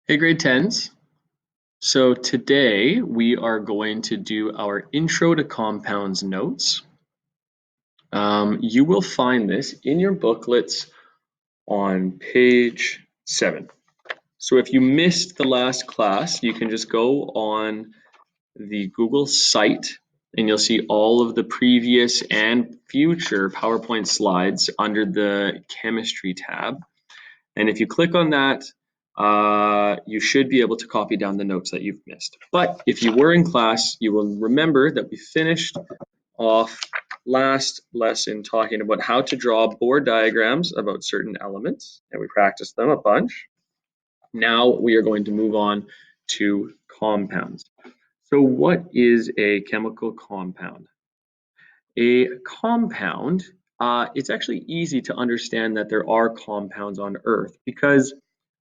Hey, grade 10s. So today we are going to do our Intro to Compounds notes. You will find this in your booklets on page 7. So if you missed the last class, you can just go on the Google site and you'll see all of the previous and future PowerPoint slides under the Chemistry tab. And if you click on that, you should be able to copy down the notes that you've missed. But if you were in class, you will remember that we finished off last lesson talking about how to draw board diagrams about certain elements, and we practiced them a bunch. Now we are going to move on to compounds. So what is a chemical compound? A compound, it's actually easy to understand that there are compounds on Earth because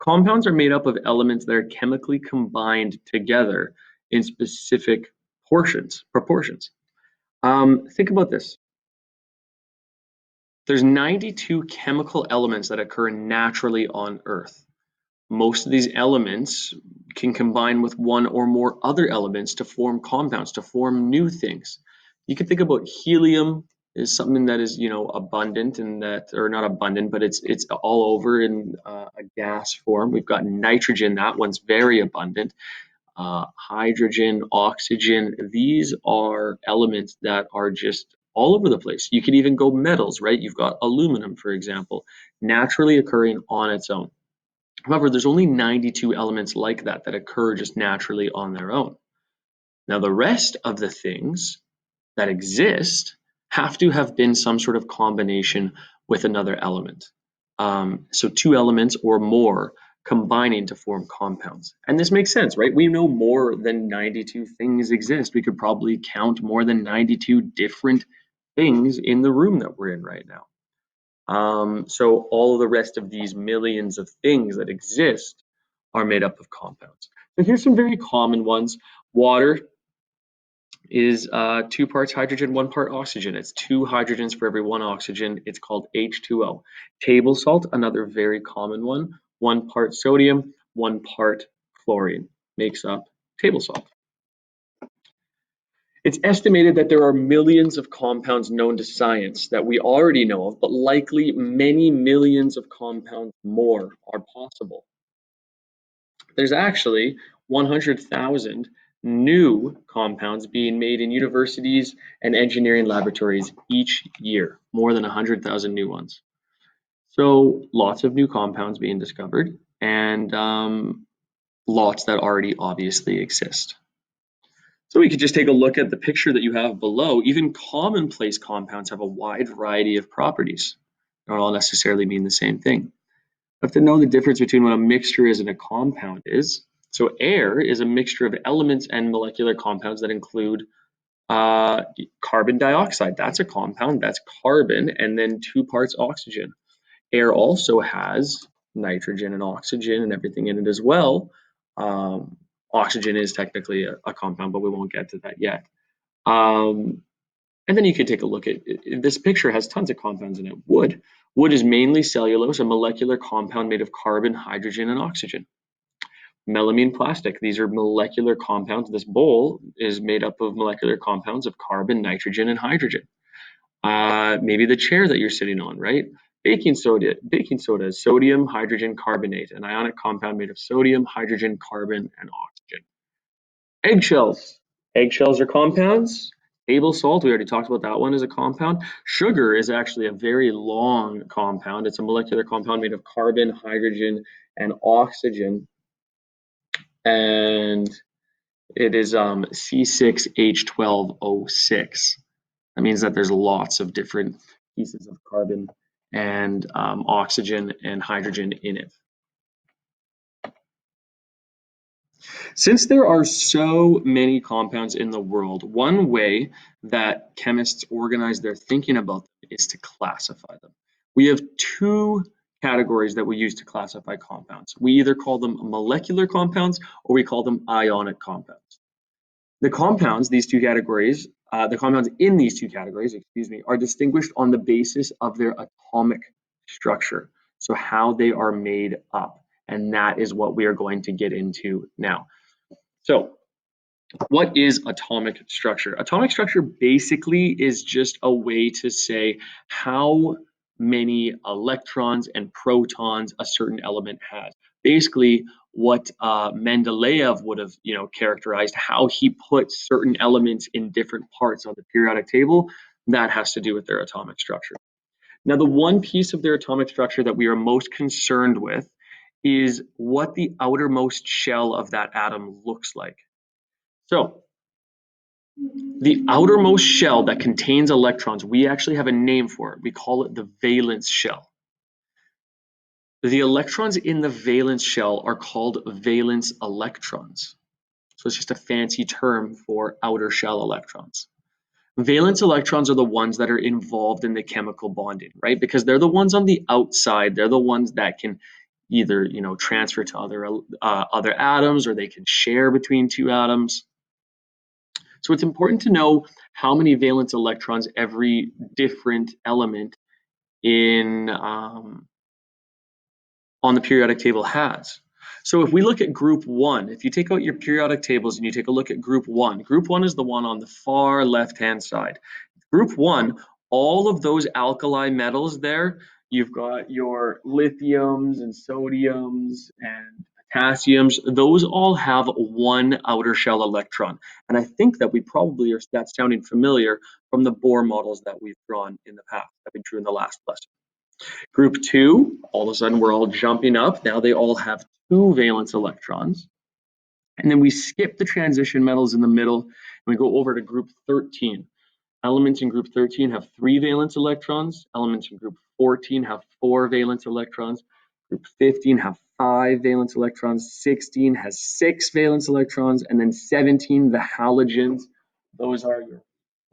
compounds are made up of elements that are chemically combined together in specific proportions. Think about this. There's 92 chemical elements that occur naturally on Earth. Most of these elements can combine with one or more other elements to form compounds, to form new things. You can think about helium is something that is, abundant in that, or not abundant, but it's all over in a gas form. We've got nitrogen, that one's very abundant. Hydrogen, oxygen, these are elements that are just all over the place. You could even go metals, right? You've got aluminum, for example, naturally occurring on its own. However, there's only 92 elements like that that occur just naturally on their own. Now, the rest of the things that exist have to have been some sort of combination with another element. So two elements or more combining to form compounds. And this makes sense, right? We know more than 92 things exist. We could probably count more than 92 different things in the room that we're in right now. So all of the rest of these millions of things that exist are made up of compounds. So here's some very common ones. Water is 2 parts hydrogen, 1 part oxygen. It's 2 hydrogens for every 1 oxygen. It's called H2O. Table salt, another very common one. 1 part sodium, 1 part chlorine makes up table salt. It's estimated that there are millions of compounds known to science that we already know of, but likely many millions of compounds more are possible. There's actually 100,000 new compounds being made in universities and engineering laboratories each year, more than 100,000 new ones. So lots of new compounds being discovered and lots that already obviously exist. So we could just take a look at the picture that you have below. Even commonplace compounds have a wide variety of properties. They don't all necessarily mean the same thing. You have to know the difference between what a mixture is and a compound is. So air is a mixture of elements and molecular compounds that include carbon dioxide. That's a compound, that's carbon, and then 2 parts oxygen. Air also has nitrogen and oxygen and everything in it as well. Oxygen is technically a compound, but we won't get to that yet. And then you could take a look at this picture has tons of compounds in it. Wood. Wood is mainly cellulose, a molecular compound made of carbon, hydrogen, and oxygen. Melamine plastic. These are molecular compounds. This bowl is made up of molecular compounds of carbon, nitrogen, and hydrogen. Maybe the chair that you're sitting on, right? Baking soda. Baking soda is sodium hydrogen carbonate, an ionic compound made of sodium, hydrogen, carbon, and oxygen. Eggshells. Eggshells are compounds. Table salt, we already talked about that one as a compound. Sugar is actually a very long compound. It's a molecular compound made of carbon, hydrogen, and oxygen. And it is C6H12O6. That means that there's lots of different pieces of carbon and oxygen and hydrogen in it. Since there are so many compounds in the world, one way that chemists organize their thinking about them is to classify them. We have 2 categories that we use to classify compounds. We either call them molecular compounds or we call them ionic compounds. The compounds in these 2 categories, are distinguished on the basis of their atomic structure, so how they are made up. And that is what we are going to get into now. So what is atomic structure? Atomic structure basically is just a way to say how many electrons and protons a certain element has. Basically, what Mendeleev would have, characterized how he put certain elements in different parts on the periodic table. That has to do with their atomic structure. Now, the one piece of their atomic structure that we are most concerned with is what the outermost shell of that atom looks like. So, the outermost shell that contains electrons, we actually have a name for it. We call it the valence shell. The electrons in the valence shell are called valence electrons. So it's just a fancy term for outer shell electrons. Valence electrons are the ones that are involved in the chemical bonding, right? Because they're the ones on the outside. They're the ones that can either, transfer to other atoms, or they can share between two atoms. So it's important to know how many valence electrons every different element in on the periodic table has. So if we look at group 1, if you take out your periodic tables and you take a look at group 1 is the one on the far left-hand side. Group 1, all of those alkali metals there, you've got your lithiums and sodiums and potassiums, those all have one outer shell electron. And I think that we probably are, that's sounding familiar from the Bohr models that we've drawn in the past, that we drew in the last lesson. Group 2, all of a sudden we're all jumping up. Now they all have 2 valence electrons. And then we skip the transition metals in the middle and we go over to group 13. Elements in group 13 have 3 valence electrons. Elements in group 14 have 4 valence electrons. Group 15 have 5 valence electrons. 16 has 6 valence electrons. And then 17, the halogens. Those are your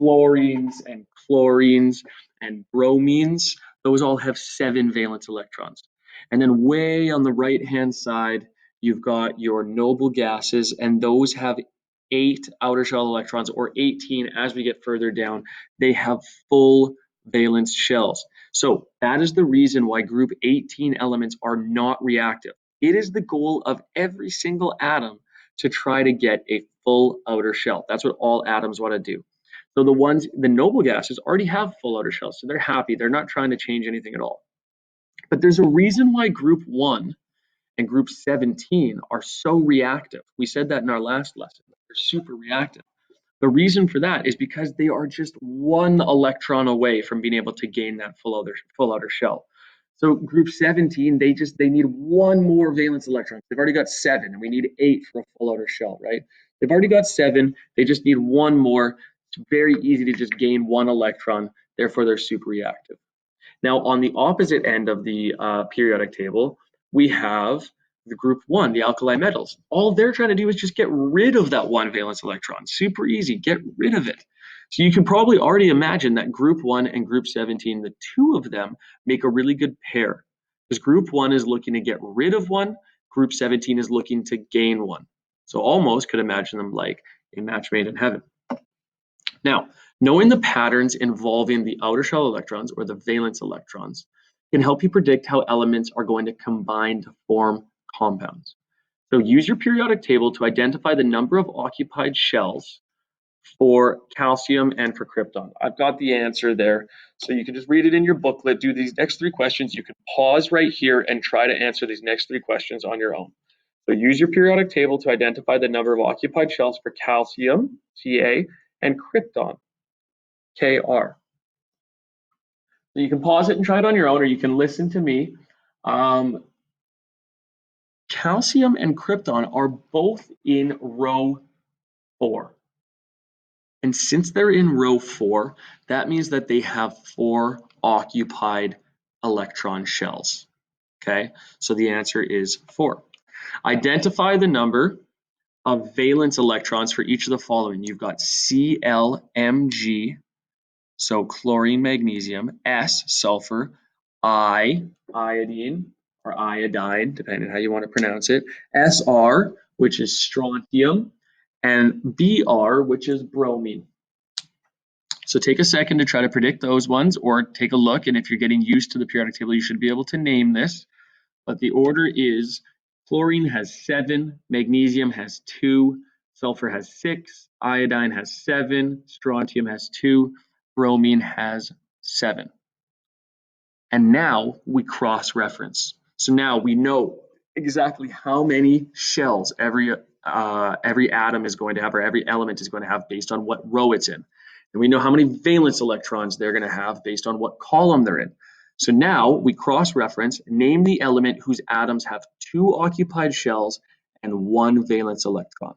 fluorines and chlorines and bromines. Those all have 7 valence electrons. And then way on the right-hand side, you've got your noble gases, and those have 8 outer shell electrons, or 18 as we get further down. They have full valence shells. So that is the reason why group 18 elements are not reactive. It is the goal of every single atom to try to get a full outer shell. That's what all atoms want to do. So the noble gases already have full outer shells, so they're happy. They're not trying to change anything at all. But there's a reason why group 1 and group 17 are so reactive. We said that in our last lesson. They're super reactive. The reason for that is because they are just 1 electron away from being able to gain that full outer shell. So group 17, they need 1 more valence electron. They've already got 7, and we need 8 for a full outer shell, right? They've already got 7. They just need 1 more. It's very easy to just gain 1 electron. Therefore, they're super reactive. Now, on the opposite end of the periodic table, we have the group 1, the alkali metals. All they're trying to do is just get rid of that 1 valence electron. Super easy, get rid of it. So you can probably already imagine that group 1 and group 17, the two of them make a really good pair. Because group 1 is looking to get rid of 1, group 17 is looking to gain 1. So almost could imagine them like a match made in heaven. Now, knowing the patterns involving the outer shell electrons, or the valence electrons, can help you predict how elements are going to combine to form compounds. So use your periodic table to identify the number of occupied shells for calcium and for krypton. I've got the answer there, so you can just read it in your booklet, do these next 3 questions. You can pause right here and try to answer these next 3 questions on your own. So use your periodic table to identify the number of occupied shells for calcium, Ca, and krypton, Kr. So you can pause it and try it on your own, or you can listen to me. Calcium and krypton are both in row 4. And since they're in row 4, that means that they have 4 occupied electron shells. Okay, so the answer is 4. Identify the number of valence electrons for each of the following. You've got ClMg, so chlorine, magnesium, S, sulfur, I, iodine, or iodine, depending on how you want to pronounce it, Sr, which is strontium, and Br, which is bromine. So take a second to try to predict those ones, or take a look, and if you're getting used to the periodic table, you should be able to name this. But the order is Chlorine has 7, magnesium has 2, sulfur has 6, iodine has 7, strontium has 2, bromine has 7. And now we cross-reference. So now we know exactly how many shells every atom is going to have, or every element is going to have, based on what row it's in. And we know how many valence electrons they're going to have based on what column they're in. So now we cross-reference, name the element whose atoms have 2 occupied shells and 1 valence electron.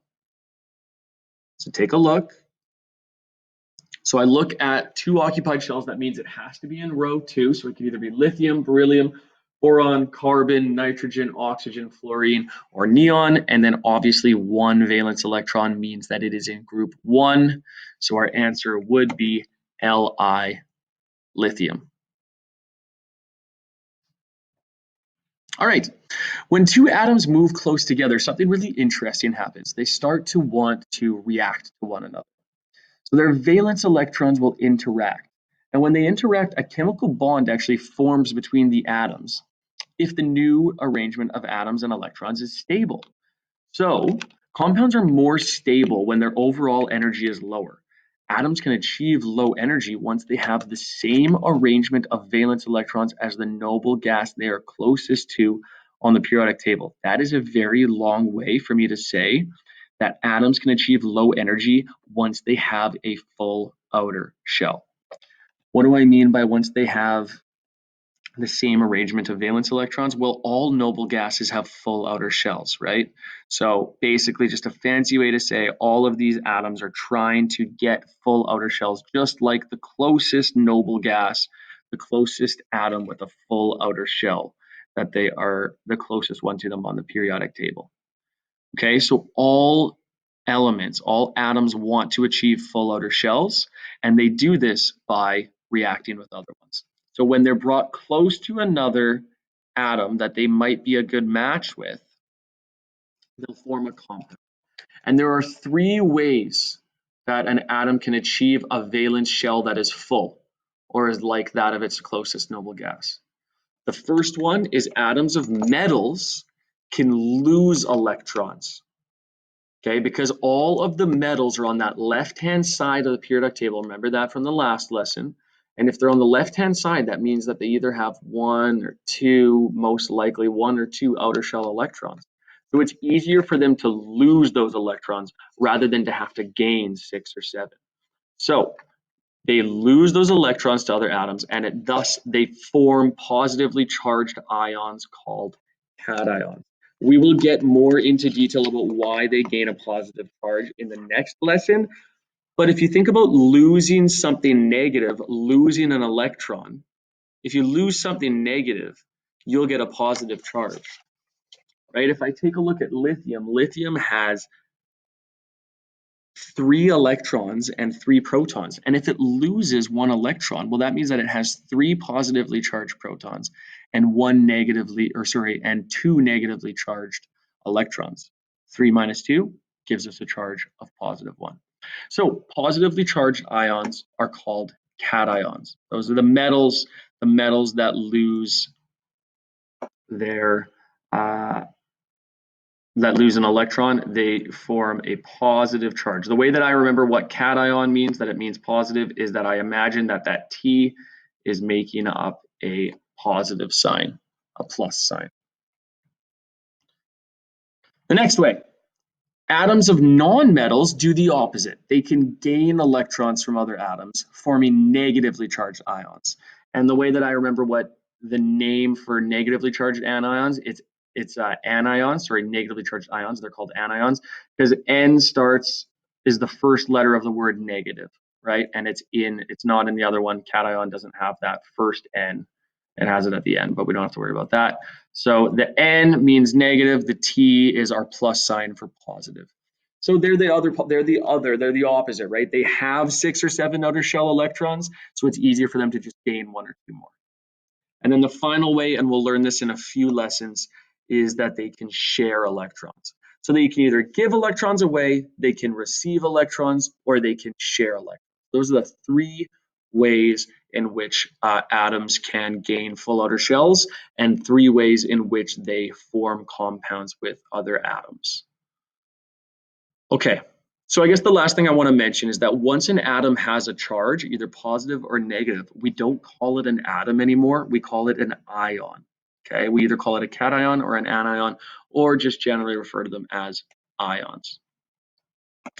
So take a look. So I look at 2 occupied shells. That means it has to be in row 2. So it can either be lithium, beryllium, boron, carbon, nitrogen, oxygen, fluorine, or neon. And then obviously 1 valence electron means that it is in group 1. So our answer would be Li, lithium. All right, when 2 atoms move close together, something really interesting happens. They start to want to react to one another. So their valence electrons will interact. And when they interact, a chemical bond actually forms between the atoms if the new arrangement of atoms and electrons is stable. So compounds are more stable when their overall energy is lower. Atoms can achieve low energy once they have the same arrangement of valence electrons as the noble gas they are closest to on the periodic table. That is a very long way for me to say that atoms can achieve low energy once they have a full outer shell. What do I mean by once they have the same arrangement of valence electrons? Well, all noble gases have full outer shells, right? So basically just a fancy way to say all of these atoms are trying to get full outer shells, just like the closest noble gas, the closest atom with a full outer shell, that they are the closest one to them on the periodic table. Okay, so all elements, all atoms want to achieve full outer shells, and they do this by reacting with other ones. So when they're brought close to another atom that they might be a good match with, they'll form a compound. And there are 3 ways that an atom can achieve a valence shell that is full, or is like that of its closest noble gas. The first one is atoms of metals can lose electrons. Okay, because all of the metals are on that left-hand side of the periodic table. Remember that from the last lesson. And if they're on the left-hand side, that means that they either have 1 or 2, most likely 1 or 2 outer shell electrons. So it's easier for them to lose those electrons rather than to have to gain 6 or 7. So they lose those electrons to other atoms, and thus they form positively charged ions called cations. We will get more into detail about why they gain a positive charge in the next lesson. But if you think about losing something negative, losing an electron, if you lose something negative, you'll get a positive charge, right? If I take a look at lithium, lithium has 3 electrons and 3 protons. And if it loses 1 electron, well, that means that it has 3 positively charged protons and 2 negatively charged electrons. 3 minus 2 gives us a charge of positive 1. So positively charged ions are called cations. Those are the metals that lose their that lose an electron, they form a positive charge. The way that I remember what cation means, that it means positive, is that I imagine that that T is making up a positive sign, a plus sign. The next way, atoms of nonmetals do the opposite. They can gain electrons from other atoms, forming negatively charged ions. And the way that I remember what the name for negatively charged anions, it's anions, sorry, negatively charged ions. They're called anions because N is the first letter of the word negative, right? And it's not in the other one. Cation doesn't have that first N. It has it at the end, but we don't have to worry about that. So the N means negative. The T is our plus sign for positive. So they're the opposite, right? They have 6 or 7 outer shell electrons, so it's easier for them to just gain 1 or 2 more. And then the final way, and we'll learn this in a few lessons, is that they can share electrons. So they can either give electrons away, they can receive electrons, or they can share electrons. Those are the 3 ways in which atoms can gain full outer shells, and 3 ways in which they form compounds with other atoms. Okay, so I guess the last thing I want to mention is that once an atom has a charge, either positive or negative, we don't call it an atom anymore. We call it an ion. Okay, we either call it a cation or an anion, or just generally refer to them as ions.